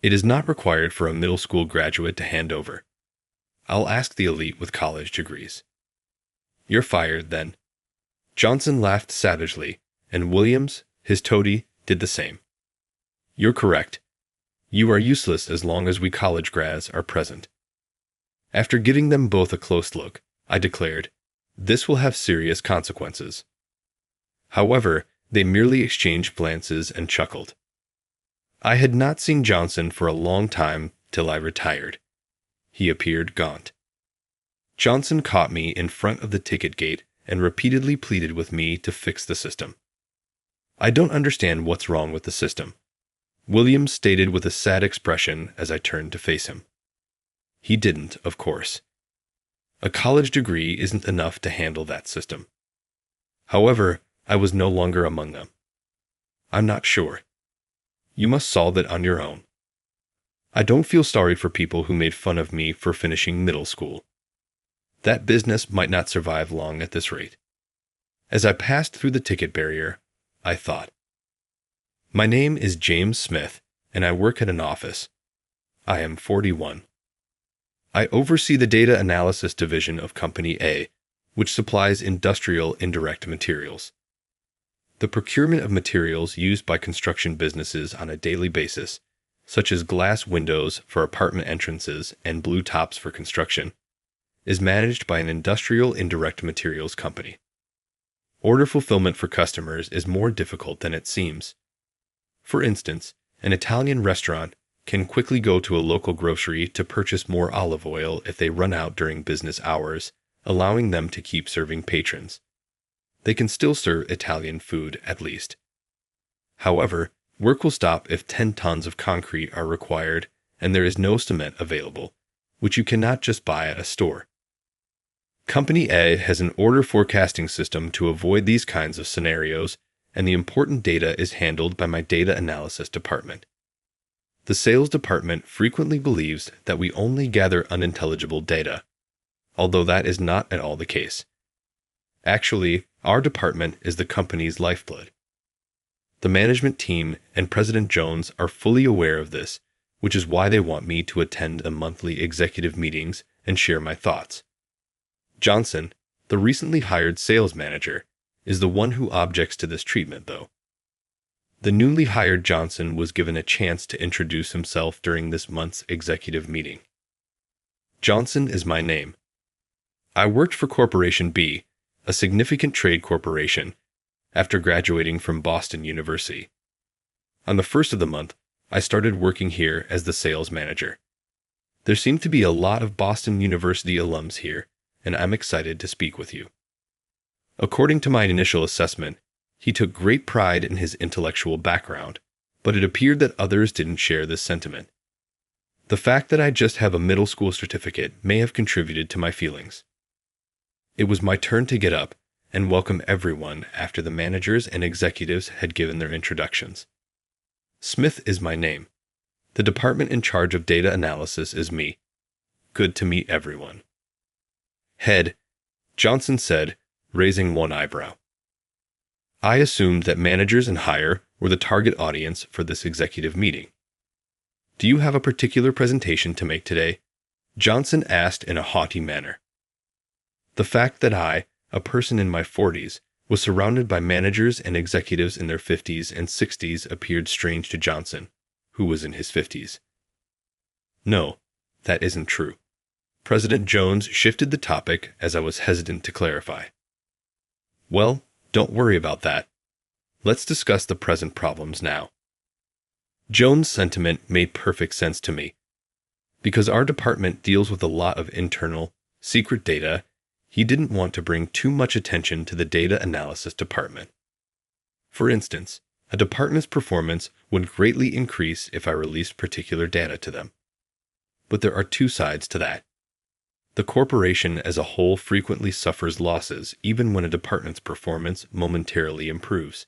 It is not required for a middle school graduate to hand over. I'll ask the elite with college degrees. You're fired, then. Johnson laughed savagely, and Williams, his toady, did the same. You're correct. You are useless as long as we college grads are present. After giving them both a close look, I declared, this will have serious consequences. However, they merely exchanged glances and chuckled. I had not seen Johnson for a long time till I retired. He appeared gaunt. Johnson caught me in front of the ticket gate and repeatedly pleaded with me to fix the system. I don't understand what's wrong with the system, Williams stated with a sad expression as I turned to face him. He didn't, of course. A college degree isn't enough to handle that system. However, I was no longer among them. I'm not sure. You must solve it on your own. I don't feel sorry for people who made fun of me for finishing middle school. That business might not survive long at this rate. As I passed through the ticket barrier, I thought. My name is James Smith, and I work at an office. I am 41. I oversee the data analysis division of Company A, which supplies industrial indirect materials. The procurement of materials used by construction businesses on a daily basis, such as glass windows for apartment entrances and blue tops for construction, is managed by an industrial indirect materials company. Order fulfillment for customers is more difficult than it seems. For instance, an Italian restaurant can quickly go to a local grocery to purchase more olive oil if they run out during business hours, allowing them to keep serving patrons. They can still serve Italian food, at least. However, work will stop if 10 tons of concrete are required and there is no cement available, which you cannot just buy at a store. Company A has an order forecasting system to avoid these kinds of scenarios, and the important data is handled by my data analysis department. The sales department frequently believes that we only gather unintelligible data, although that is not at all the case. Actually, our department is the company's lifeblood. The management team and President Jones are fully aware of this, which is why they want me to attend the monthly executive meetings and share my thoughts. Johnson, the recently hired sales manager, is the one who objects to this treatment, though. The newly hired Johnson was given a chance to introduce himself during this month's executive meeting. Johnson is my name. I worked for Corporation B, a significant trade corporation, after graduating from Boston University. On the first of the month, I started working here as the sales manager. There seem to be a lot of Boston University alums here, and I'm excited to speak with you. According to my initial assessment, he took great pride in his intellectual background, but it appeared that others didn't share this sentiment. The fact that I just have a middle school certificate may have contributed to my feelings. It was my turn to get up and welcome everyone after the managers and executives had given their introductions. Smith is my name. The department in charge of data analysis is me. Good to meet everyone. Head, Johnson said, raising one eyebrow. I assumed that managers and higher were the target audience for this executive meeting. Do you have a particular presentation to make today? Johnson asked in a haughty manner. The fact that I, a person in my 40s, was surrounded by managers and executives in their 50s and 60s appeared strange to Johnson, who was in his 50s. No, that isn't true. President Jones shifted the topic as I was hesitant to clarify. Well, don't worry about that. Let's discuss the present problems now. Jones' sentiment made perfect sense to me. Because our department deals with a lot of internal, secret data, he didn't want to bring too much attention to the data analysis department. For instance, a department's performance would greatly increase if I released particular data to them. But there are two sides to that. The corporation as a whole frequently suffers losses even when a department's performance momentarily improves.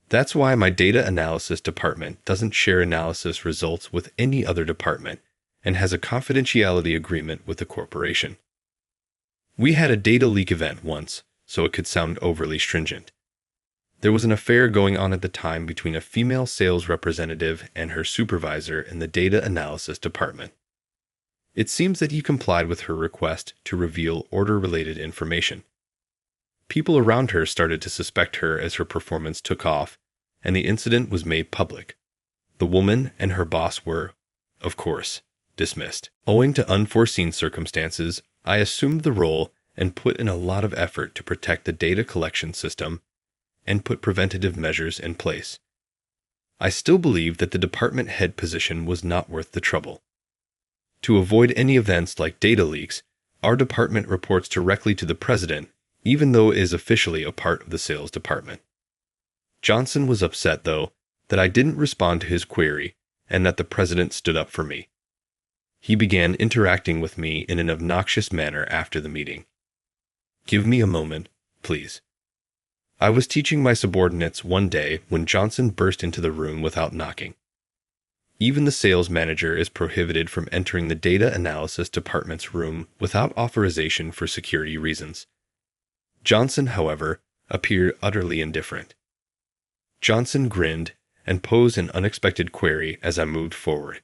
That's why my data analysis department doesn't share analysis results with any other department and has a confidentiality agreement with the corporation. We had a data leak event once, so it could sound overly stringent. There was an affair going on at the time between a female sales representative and her supervisor in the data analysis department. It seems that he complied with her request to reveal order-related information. People around her started to suspect her as her performance took off, and the incident was made public. The woman and her boss were, of course, dismissed. Owing to unforeseen circumstances, I assumed the role and put in a lot of effort to protect the data collection system and put preventative measures in place. I still believe that the department head position was not worth the trouble. To avoid any events like data leaks, our department reports directly to the president, even though it is officially a part of the sales department. Johnson was upset, though, that I didn't respond to his query and that the president stood up for me. He began interacting with me in an obnoxious manner after the meeting. "Give me a moment, please." I was teaching my subordinates one day when Johnson burst into the room without knocking. Even the sales manager is prohibited from entering the data analysis department's room without authorization for security reasons. Johnson, however, appeared utterly indifferent. Johnson grinned and posed an unexpected query as I moved forward.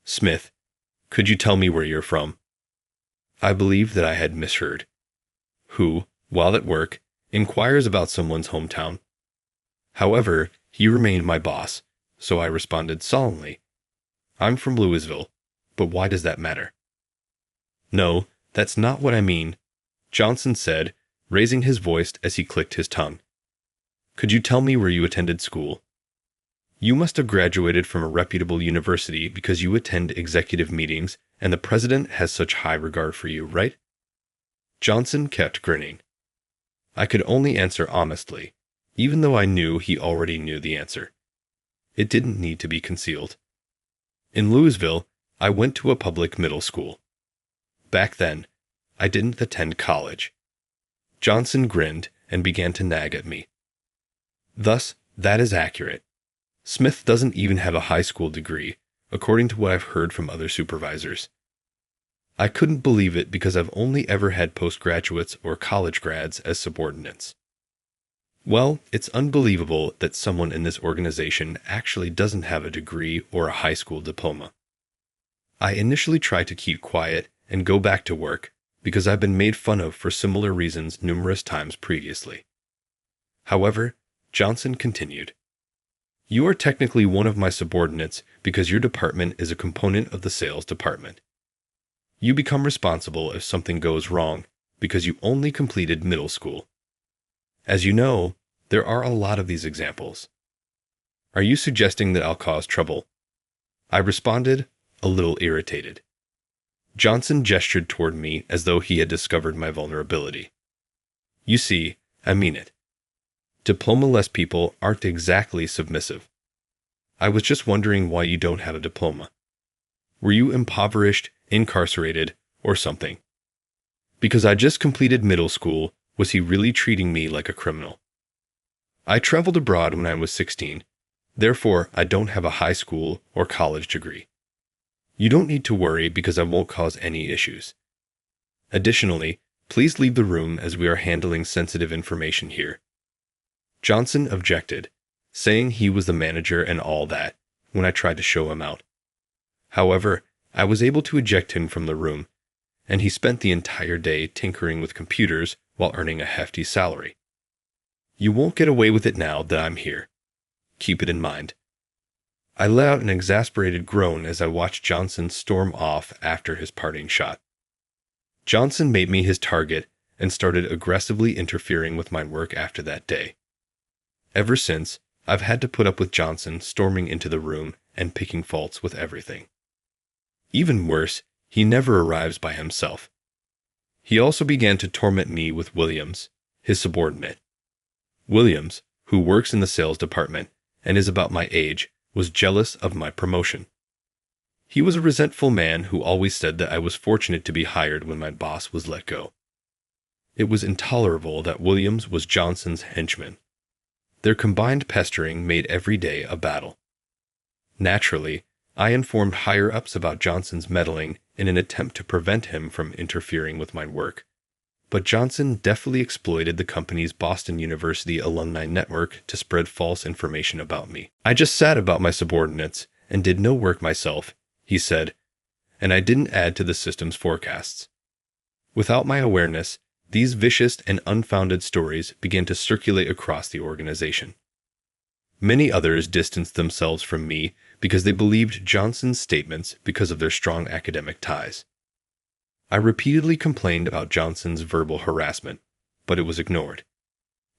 "Smith, could you tell me where you're from?" I believed that I had misheard. Who, while at work, inquires about someone's hometown? However, he remained my boss, so I responded solemnly, "I'm from Louisville, but why does that matter?" "No, that's not what I mean," Johnson said, raising his voice as he clicked his tongue. "Could you tell me where you attended school? You must have graduated from a reputable university because you attend executive meetings and the president has such high regard for you, right?" Johnson kept grinning. I could only answer honestly, even though I knew he already knew the answer. It didn't need to be concealed. In Louisville, I went to a public middle school. Back then, I didn't attend college. Johnson grinned and began to nag at me. Thus, that is accurate. Smith doesn't even have a high school degree, according to what I've heard from other supervisors. I couldn't believe it because I've only ever had postgraduates or college grads as subordinates. Well, it's unbelievable that someone in this organization actually doesn't have a degree or a high school diploma. I initially tried to keep quiet and go back to work because I've been made fun of for similar reasons numerous times previously. However, Johnson continued, "You are technically one of my subordinates because your department is a component of the sales department. You become responsible if something goes wrong because you only completed middle school. As you know, there are a lot of these examples. Are you suggesting that I'll cause trouble?" I responded, a little irritated. Johnson gestured toward me as though he had discovered my vulnerability. "You see, I mean it. Diploma-less people aren't exactly submissive. I was just wondering why you don't have a diploma. Were you impoverished, incarcerated, or something? Because I just completed middle school, was he really treating me like a criminal? I traveled abroad when I was 16, therefore I don't have a high school or college degree. You don't need to worry because I won't cause any issues. Additionally, please leave the room as we are handling sensitive information here." Johnson objected, saying he was the manager and all that, when I tried to show him out. However, I was able to eject him from the room, and he spent the entire day tinkering with computers while earning a hefty salary. You won't get away with it now that I'm here. Keep it in mind. I let out an exasperated groan as I watched Johnson storm off after his parting shot. Johnson made me his target and started aggressively interfering with my work after that day. Ever since, I've had to put up with Johnson storming into the room and picking faults with everything. Even worse, he never arrives by himself. He also began to torment me with Williams, his subordinate. Williams, who works in the sales department and is about my age, was jealous of my promotion. He was a resentful man who always said that I was fortunate to be hired when my boss was let go. It was intolerable that Williams was Johnson's henchman. Their combined pestering made every day a battle. Naturally, I informed higher-ups about Johnson's meddling in an attempt to prevent him from interfering with my work. but Johnson deftly exploited the company's Boston University alumni network to spread false information about me. "I just sat about my subordinates and did no work myself," he said, "and I didn't add to the system's forecasts." Without my awareness, these vicious and unfounded stories began to circulate across the organization. Many others distanced themselves from me because they believed Johnson's statements because of their strong academic ties. I repeatedly complained about Johnson's verbal harassment, but it was ignored.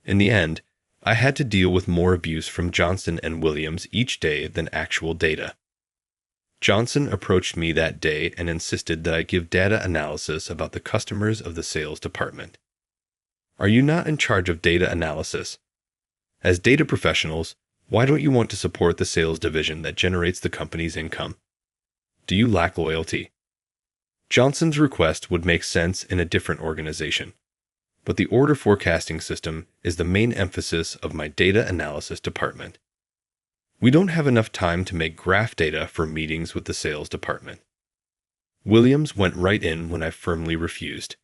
In the end, I had to deal with more abuse from Johnson and Williams each day than actual data. Johnson approached me that day and insisted that I give data analysis about the customers of the sales department. "Are you not in charge of data analysis? As data professionals, why don't you want to support the sales division that generates the company's income? Do you lack loyalty?" Johnson's request would make sense in a different organization, but the order forecasting system is the main emphasis of my data analysis department. We don't have enough time to make graph data for meetings with the sales department. Williams went right in when I firmly refused.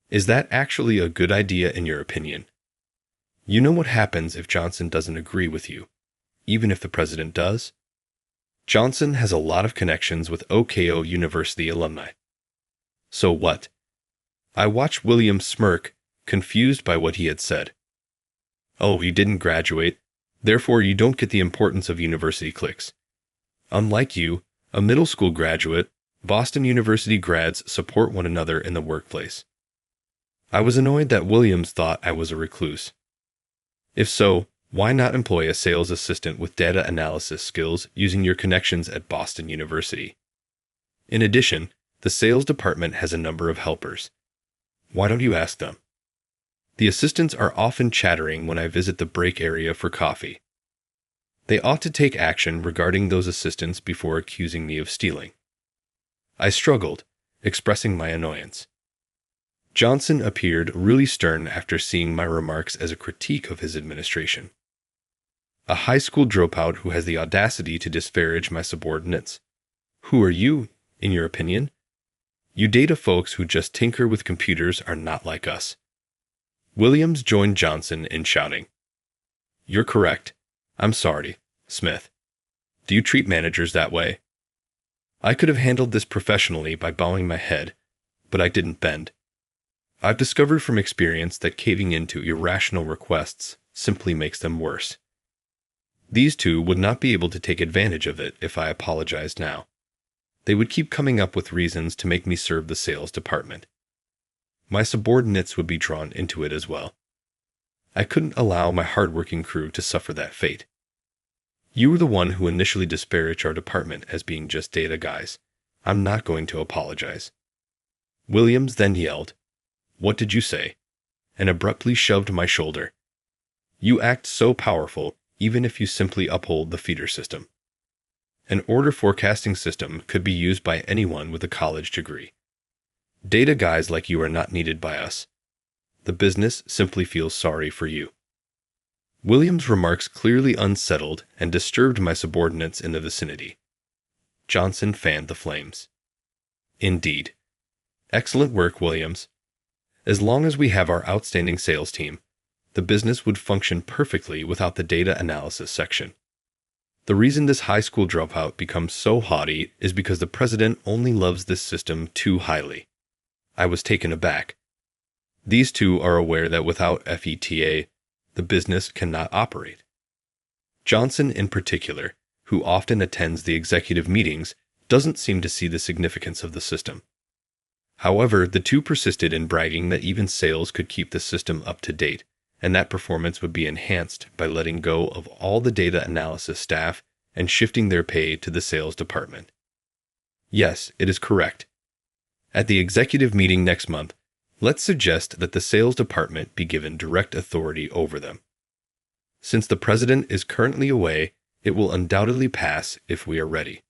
"Is that actually a good idea in your opinion? You know what happens if Johnson doesn't agree with you, even if the president does? Johnson has a lot of connections with OKO University alumni." "So what?" I watched Williams smirk, confused by what he had said. "Oh, you didn't graduate, therefore you don't get the importance of university cliques. Unlike you, a middle school graduate, Boston University grads support one another in the workplace." I was annoyed that Williams thought I was a recluse. If so, why not employ a sales assistant with data analysis skills using your connections at Boston University? In addition, the sales department has a number of helpers. Why don't you ask them? The assistants are often chattering when I visit the break area for coffee. They ought to take action regarding those assistants before accusing me of stealing. I struggled, expressing my annoyance. Johnson appeared really stern after seeing my remarks as a critique of his administration. "A high school dropout who has the audacity to disparage my subordinates. Who are you, in your opinion? You data folks who just tinker with computers are not like us." Williams joined Johnson in shouting, "You're correct. I'm sorry, Smith. Do you treat managers that way?" I could have handled this professionally by bowing my head, but I didn't bend. I've discovered from experience that caving into irrational requests simply makes them worse. These two would not be able to take advantage of it if I apologized now. They would keep coming up with reasons to make me serve the sales department. My subordinates would be drawn into it as well. I couldn't allow my hardworking crew to suffer that fate. "You were the one who initially disparaged our department as being just data guys. I'm not going to apologize." Williams then yelled, "What did you say?" and abruptly shoved my shoulder. "You act so powerful, even if you simply uphold the feeder system. An order forecasting system could be used by anyone with a college degree. Data guys like you are not needed by us. The business simply feels sorry for you." Williams' remarks clearly unsettled and disturbed my subordinates in the vicinity. Johnson fanned the flames. "Indeed. Excellent work, Williams. As long as we have our outstanding sales team, the business would function perfectly without the data analysis section. The reason this high school dropout becomes so haughty is because the president only loves this system too highly." I was taken aback. These two are aware that without FETA, the business cannot operate. Johnson, in particular, who often attends the executive meetings, doesn't seem to see the significance of the system. However, the two persisted in bragging that even sales could keep the system up to date, and that performance would be enhanced by letting go of all the data analysis staff and shifting their pay to the sales department. Yes, it is correct. At the executive meeting next month, let's suggest that the sales department be given direct authority over them. Since the president is currently away, it will undoubtedly pass if we are ready.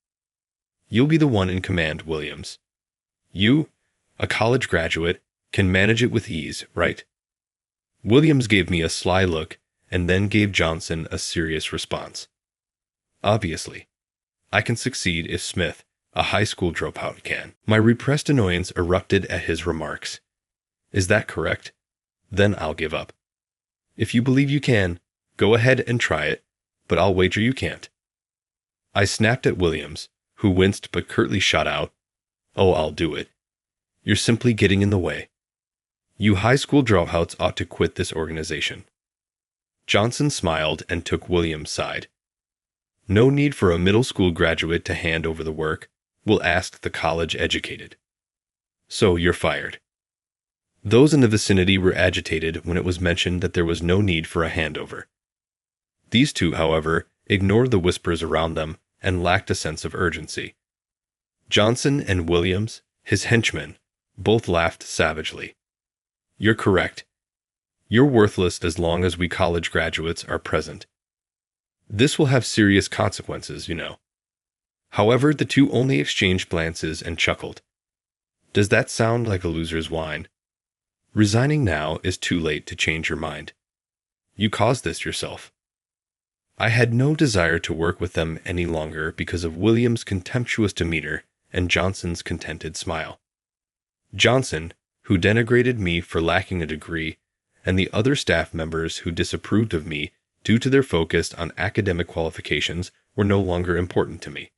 You'll be the one in command, Williams. You, a college graduate, can manage it with ease, right? Williams gave me a sly look and then gave Johnson a serious response. Obviously, I can succeed if Smith, a high school dropout, can. My repressed annoyance erupted at his remarks. Is that correct? Then I'll give up. If you believe you can, go ahead and try it, but I'll wager you can't. I snapped at Williams, who winced but curtly shot out, "Oh, I'll do it. You're simply getting in the way. You high school dropouts ought to quit this organization." Johnson smiled and took Williams' side. "No need for a middle school graduate to hand over the work. We'll ask the college-educated. So you're fired." Those in the vicinity were agitated when it was mentioned that there was no need for a handover. These two, however, ignored the whispers around them and lacked a sense of urgency. Johnson and Williams, his henchmen, both laughed savagely. "You're correct. You're worthless as long as we college graduates are present. This will have serious consequences, you know." However, the two only exchanged glances and chuckled. Does that sound like a loser's whine? Resigning now is too late to change your mind. You caused this yourself. I had no desire to work with them any longer because of Williams' contemptuous demeanor and Johnson's contented smile. Johnson, who denigrated me for lacking a degree, and the other staff members who disapproved of me due to their focus on academic qualifications, were no longer important to me.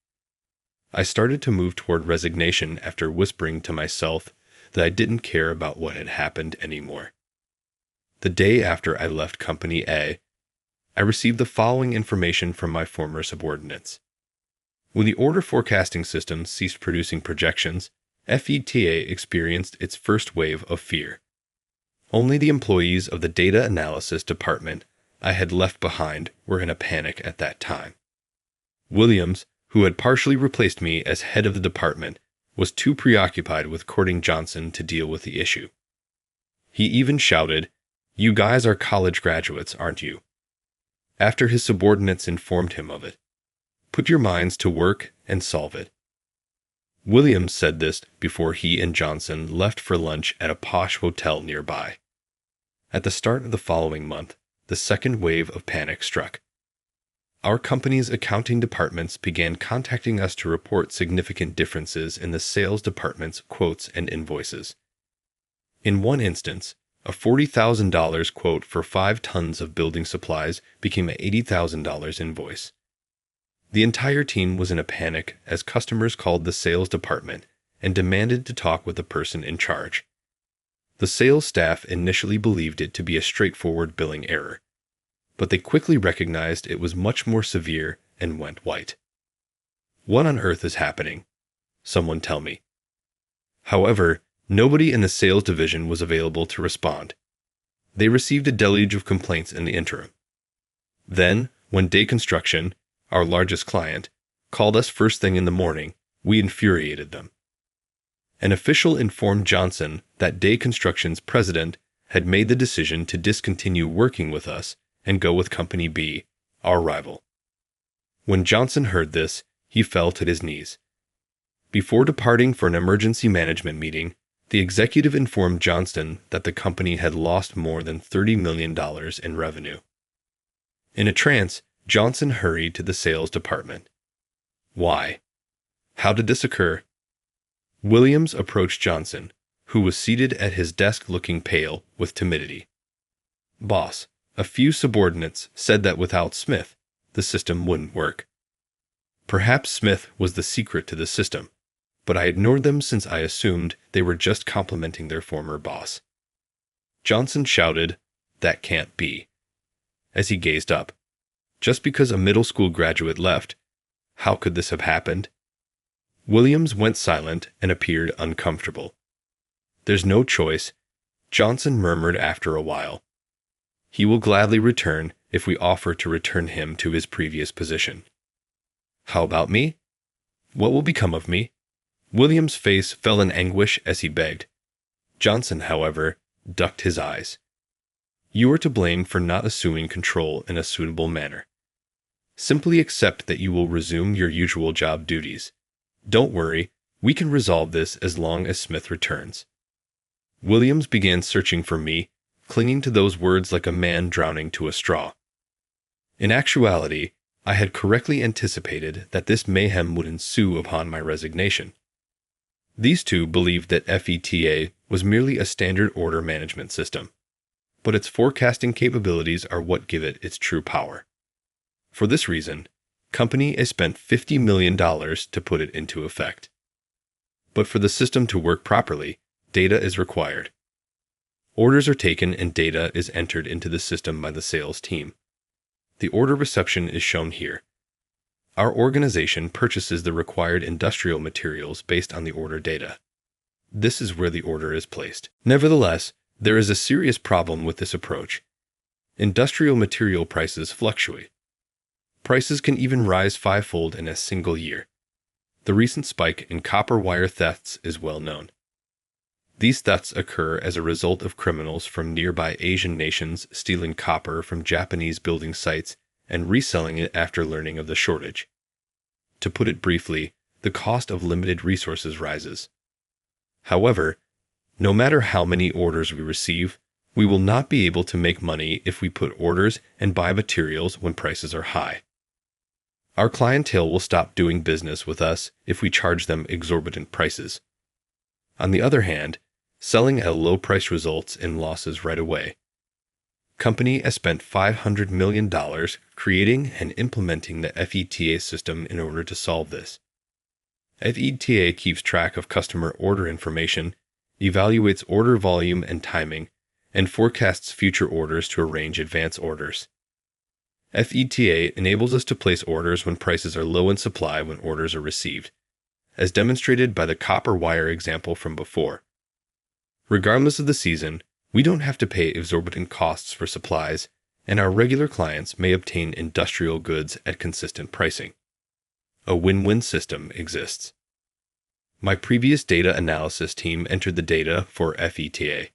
I started to move toward resignation after whispering to myself that I didn't care about what had happened anymore. The day after I left Company A, I received the following information from my former subordinates. When the order forecasting system ceased producing projections, FETA experienced its first wave of fear. Only the employees of the data analysis department I had left behind were in a panic at that time. Williams, who had partially replaced me as head of the department, was too preoccupied with courting Johnson to deal with the issue. He even shouted, "You guys are college graduates, aren't you?" after his subordinates informed him of it. "Put your minds to work and solve it." Williams said this before he and Johnson left for lunch at a posh hotel nearby. At the start of the following month, the second wave of panic struck. Our company's accounting departments began contacting us to report significant differences in the sales department's quotes and invoices. In one instance, a $40,000 quote for 5 tons of building supplies became an $80,000 invoice. The entire team was in a panic as customers called the sales department and demanded to talk with the person in charge. The sales staff initially believed it to be a straightforward billing error, but they quickly recognized it was much more severe and went white. What on earth is happening? Someone tell me. However, nobody in the sales division was available to respond. They received a deluge of complaints in the interim. Then, when Day Construction, our largest client, called us first thing in the morning, we infuriated them. An official informed Johnson that Day Construction's president had made the decision to discontinue working with us and go with Company B, our rival. When Johnson heard this, he fell to his knees. Before departing for an emergency management meeting, the executive informed Johnson that the company had lost more than $30 million in revenue. In a trance, Johnson hurried to the sales department. Why? How did this occur? Williams approached Johnson, who was seated at his desk looking pale with timidity. "Boss, a few subordinates said that without Smith, the system wouldn't work." Perhaps Smith was the secret to the system, but I ignored them since I assumed they were just complimenting their former boss. Johnson shouted, "That can't be," as he gazed up. Just because a middle school graduate left, how could this have happened? Williams went silent and appeared uncomfortable. "There's no choice," Johnson murmured after a while. "He will gladly return if we offer to return him to his previous position." "How about me? What will become of me?" Williams' face fell in anguish as he begged. Johnson, however, ducked his eyes. "You are to blame for not assuming control in a suitable manner. Simply accept that you will resume your usual job duties. Don't worry, we can resolve this as long as Smith returns." Williams began searching for me, clinging to those words like a man drowning to a straw. In actuality, I had correctly anticipated that this mayhem would ensue upon my resignation. These two believed that FETA was merely a standard order management system, but its forecasting capabilities are what give it its true power. For this reason, company has spent $50 million to put it into effect. But for the system to work properly, data is required. Orders are taken and data is entered into the system by the sales team. The order reception is shown here. Our organization purchases the required industrial materials based on the order data. This is where the order is placed. Nevertheless, there is a serious problem with this approach. Industrial material prices fluctuate. Prices can even rise fivefold in a single year. The recent spike in copper wire thefts is well known. These thefts occur as a result of criminals from nearby Asian nations stealing copper from Japanese building sites and reselling it after learning of the shortage. To put it briefly, the cost of limited resources rises. However, no matter how many orders we receive, we will not be able to make money if we put orders and buy materials when prices are high. Our clientele will stop doing business with us if we charge them exorbitant prices. On the other hand, selling at a low price results in losses right away. Company has spent $500 million creating and implementing the FETA system in order to solve this. FETA keeps track of customer order information, evaluates order volume and timing, and forecasts future orders to arrange advance orders. FETA enables us to place orders when prices are low in supply when orders are received, as demonstrated by the copper wire example from before. Regardless of the season, we don't have to pay exorbitant costs for supplies, and our regular clients may obtain industrial goods at consistent pricing. A win-win system exists. My previous data analysis team entered the data for FETA.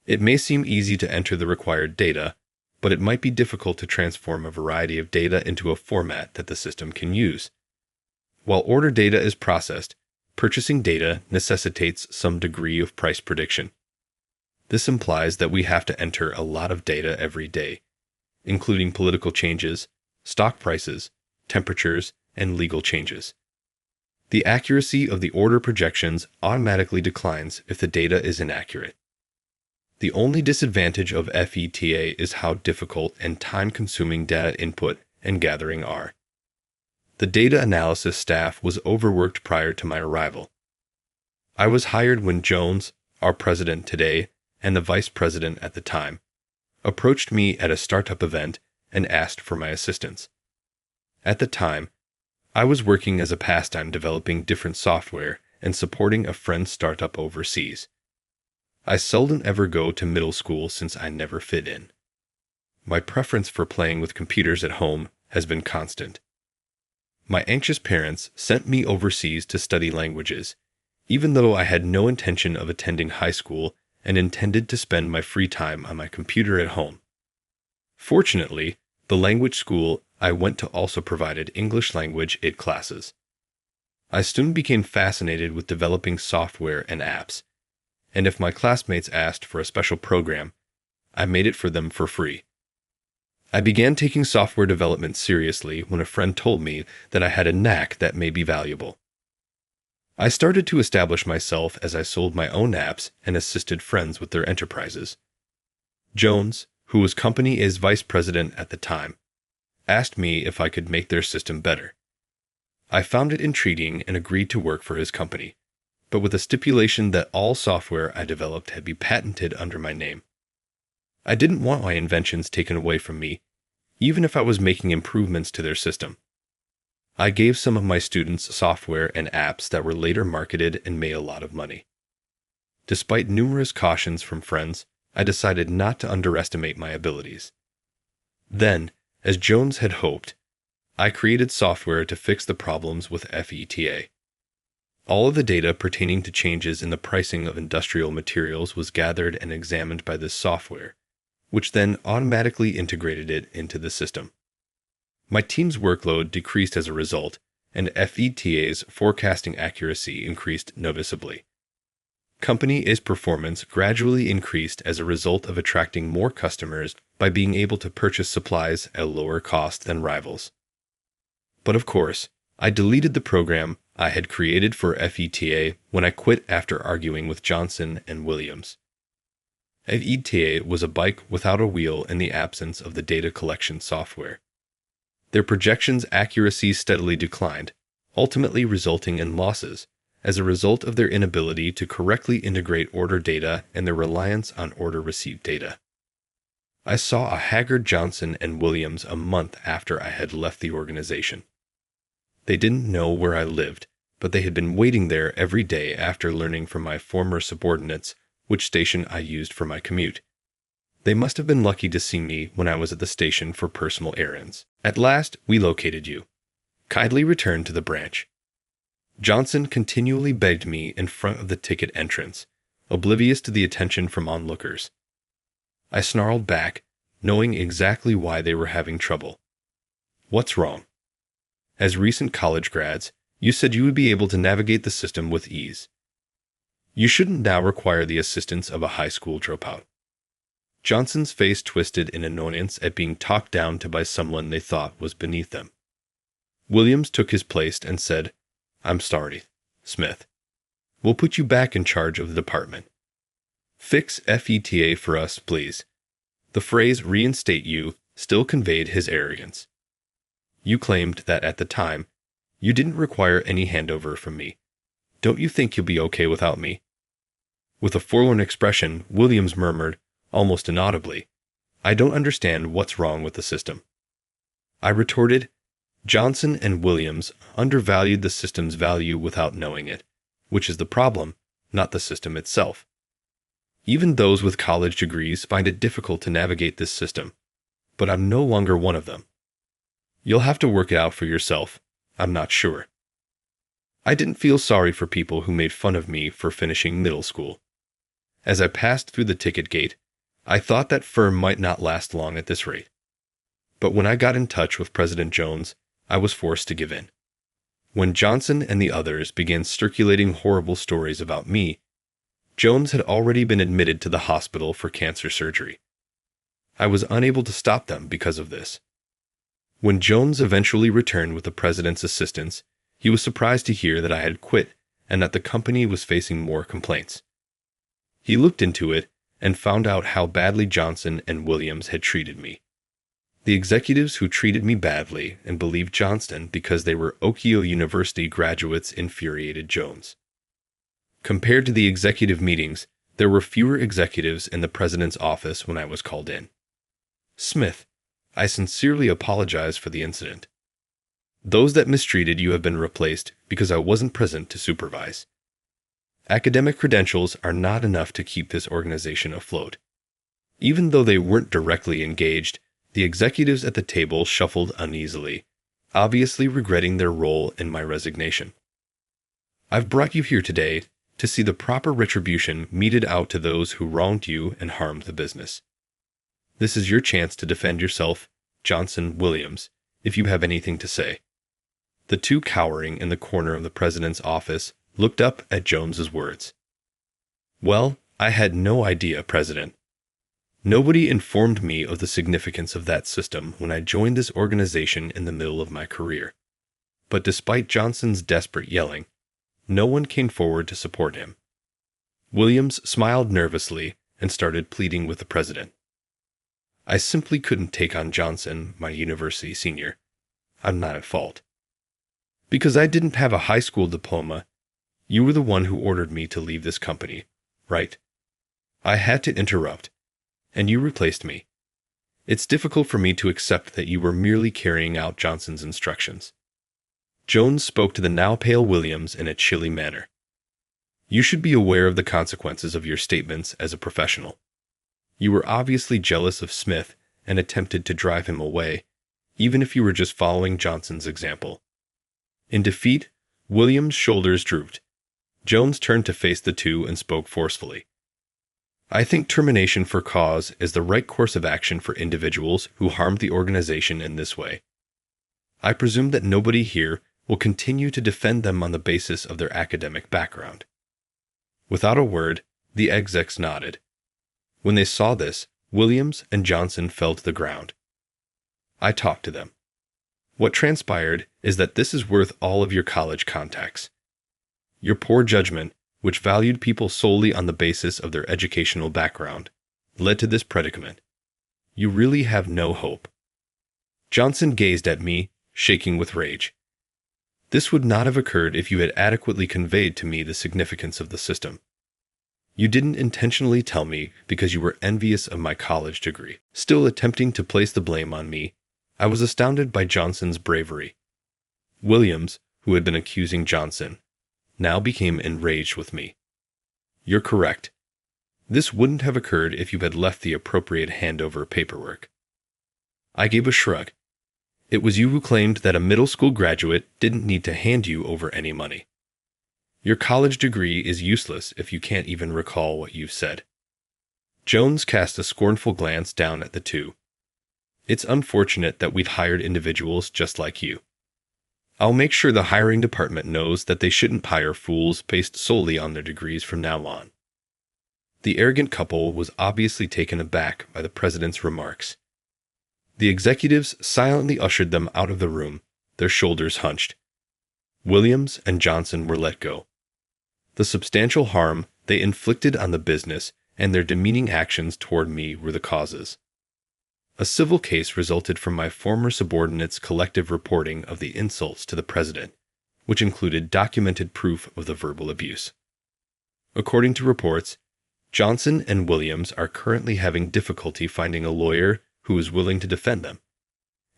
It may seem easy to enter the required data, but it might be difficult to transform a variety of data into a format that the system can use. While order data is processed, purchasing data necessitates some degree of price prediction. This implies that we have to enter a lot of data every day, including political changes, stock prices, temperatures, and legal changes. The accuracy of the order projections automatically declines if the data is inaccurate. The only disadvantage of FETA is how difficult and time-consuming data input and gathering are. The data analysis staff was overworked prior to my arrival. I was hired when Jones, our president today, and the vice president at the time, approached me at a startup event and asked for my assistance. At the time, I was working as a pastime developing different software and supporting a friend's startup overseas. I seldom ever go to middle school since I never fit in. My preference for playing with computers at home has been constant. My anxious parents sent me overseas to study languages, even though I had no intention of attending high school and intended to spend my free time on my computer at home. Fortunately, the language school I went to also provided English language IT classes. I soon became fascinated with developing software and apps, and if my classmates asked for a special program, I made it for them for free. I began taking software development seriously when a friend told me that I had a knack that may be valuable. I started to establish myself as I sold my own apps and assisted friends with their enterprises. Jones, who was company's vice president at the time, asked me if I could make their system better. I found it intriguing and agreed to work for his company, but with a stipulation that all software I developed had be patented under my name. I didn't want my inventions taken away from me, even if I was making improvements to their system. I gave some of my students software and apps that were later marketed and made a lot of money. Despite numerous cautions from friends, I decided not to underestimate my abilities. Then, as Jones had hoped, I created software to fix the problems with FETA. All of the data pertaining to changes in the pricing of industrial materials was gathered and examined by this software, which then automatically integrated it into the system. My team's workload decreased as a result, and FETA's forecasting accuracy increased noticeably. Company's performance gradually increased as a result of attracting more customers by being able to purchase supplies at a lower cost than rivals. But of course, I deleted the program I had created for FETA when I quit after arguing with Johnson and Williams. FETA was a bike without a wheel in the absence of the data collection software. Their projections' accuracy steadily declined, ultimately resulting in losses as a result of their inability to correctly integrate order data and their reliance on order receipt data. I saw a haggard Johnson and Williams a month after I had left the organization. They didn't know where I lived, but they had been waiting there every day after learning from my former subordinates which station I used for my commute. They must have been lucky to see me when I was at the station for personal errands. At last, we located you. Kindly return to the branch. Johnson continually begged me in front of the ticket entrance, oblivious to the attention from onlookers. I snarled back, knowing exactly why they were having trouble. What's wrong? As recent college grads, you said you would be able to navigate the system with ease. You shouldn't now require the assistance of a high school dropout. Johnson's face twisted in annoyance at being talked down to by someone they thought was beneath them. Williams took his place and said, I'm sorry, Smith. We'll put you back in charge of the department. Fix FETA for us, please. The phrase reinstate you still conveyed his arrogance. You claimed that at the time, you didn't require any handover from me. Don't you think you'll be okay without me? With a forlorn expression, Williams murmured, almost inaudibly, I don't understand what's wrong with the system. I retorted, Johnson and Williams undervalued the system's value without knowing it, which is the problem, not the system itself. Even those with college degrees find it difficult to navigate this system, but I'm no longer one of them. You'll have to work it out for yourself. I'm not sure. I didn't feel sorry for people who made fun of me for finishing middle school. As I passed through the ticket gate, I thought that firm might not last long at this rate. But when I got in touch with President Jones, I was forced to give in. When Johnson and the others began circulating horrible stories about me, Jones had already been admitted to the hospital for cancer surgery. I was unable to stop them because of this. When Jones eventually returned with the president's assistance, he was surprised to hear that I had quit and that the company was facing more complaints. He looked into it and found out how badly Johnson and Williams had treated me. The executives who treated me badly and believed Johnston because they were Okio University graduates infuriated Jones. Compared to the executive meetings, there were fewer executives in the president's office when I was called in. Smith, I sincerely apologize for the incident. Those that mistreated you have been replaced because I wasn't present to supervise. Academic credentials are not enough to keep this organization afloat. Even though they weren't directly engaged, the executives at the table shuffled uneasily, obviously regretting their role in my resignation. I've brought you here today to see the proper retribution meted out to those who wronged you and harmed the business. This is your chance to defend yourself, Johnson Williams, if you have anything to say. The two cowering in the corner of the president's office looked up at Jones's words. Well, I had no idea, President. Nobody informed me of the significance of that system when I joined this organization in the middle of my career. But despite Johnson's desperate yelling, no one came forward to support him. Williams smiled nervously and started pleading with the president. I simply couldn't take on Johnson, my university senior. I'm not at fault. Because I didn't have a high school diploma, you were the one who ordered me to leave this company, right? I had to interrupt, and you replaced me. It's difficult for me to accept that you were merely carrying out Johnson's instructions. Jones spoke to the now pale Williams in a chilly manner. You should be aware of the consequences of your statements as a professional. You were obviously jealous of Smith and attempted to drive him away, even if you were just following Johnson's example. In defeat, Williams' shoulders drooped. Jones turned to face the two and spoke forcefully. I think termination for cause is the right course of action for individuals who harmed the organization in this way. I presume that nobody here will continue to defend them on the basis of their academic background. Without a word, the execs nodded. When they saw this, Williams and Johnson fell to the ground. I talked to them. What transpired is that this is worth all of your college contacts. Your poor judgment, which valued people solely on the basis of their educational background, led to this predicament. You really have no hope." Johnson gazed at me, shaking with rage. "This would not have occurred if you had adequately conveyed to me the significance of the system. You didn't intentionally tell me because you were envious of my college degree." Still attempting to place the blame on me, I was astounded by Johnson's bravery. Williams, who had been accusing Johnson, now became enraged with me. "You're correct. This wouldn't have occurred if you had left the appropriate handover paperwork." I gave a shrug. "It was you who claimed that a middle school graduate didn't need to hand you over any money. Your college degree is useless if you can't even recall what you've said." Jones cast a scornful glance down at the two. "It's unfortunate that we've hired individuals just like you. I'll make sure the hiring department knows that they shouldn't hire fools based solely on their degrees from now on." The arrogant couple was obviously taken aback by the president's remarks. The executives silently ushered them out of the room, their shoulders hunched. Williams and Johnson were let go. The substantial harm they inflicted on the business and their demeaning actions toward me were the causes. A civil case resulted from my former subordinates' collective reporting of the insults to the president, which included documented proof of the verbal abuse. According to reports, Johnson and Williams are currently having difficulty finding a lawyer who is willing to defend them,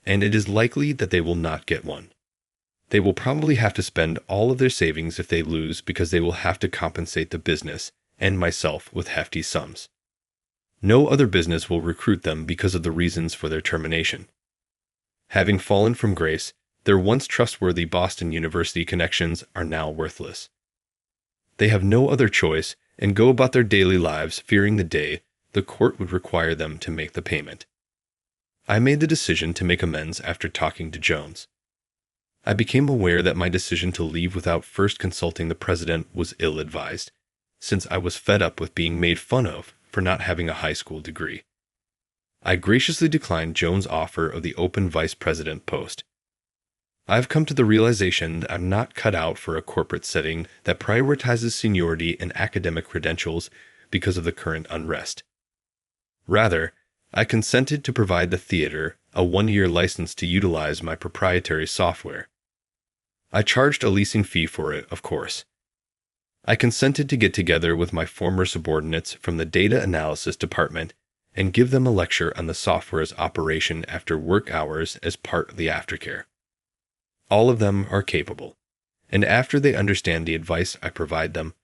and it is likely that they will not get one. They will probably have to spend all of their savings if they lose because they will have to compensate the business and myself with hefty sums. No other business will recruit them because of the reasons for their termination. Having fallen from grace, their once trustworthy Boston University connections are now worthless. They have no other choice and go about their daily lives fearing the day the court would require them to make the payment. I made the decision to make amends after talking to Jones. I became aware that my decision to leave without first consulting the president was ill-advised, since I was fed up with being made fun of for not having a high school degree. I graciously declined Jones' offer of the open vice president post. I've come to the realization that I'm not cut out for a corporate setting that prioritizes seniority and academic credentials because of the current unrest. Rather, I consented to provide the theater a 1-year license to utilize my proprietary software. I charged a leasing fee for it, of course. I consented to get together with my former subordinates from the data analysis department and give them a lecture on the software's operation after work hours as part of the aftercare. All of them are capable, and after they understand the advice I provide them,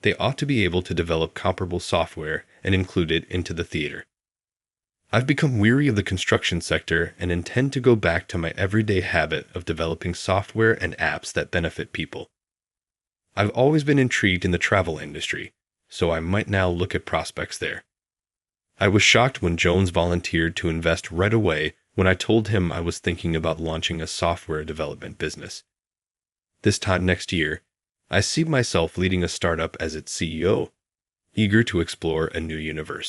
they ought to be able to develop comparable software and include it into the theater. I've become weary of the construction sector and intend to go back to my everyday habit of developing software and apps that benefit people. I've always been intrigued in the travel industry, so I might now look at prospects there. I was shocked when Jones volunteered to invest right away when I told him I was thinking about launching a software development business. This time next year, I see myself leading a startup as its CEO, eager to explore a new universe.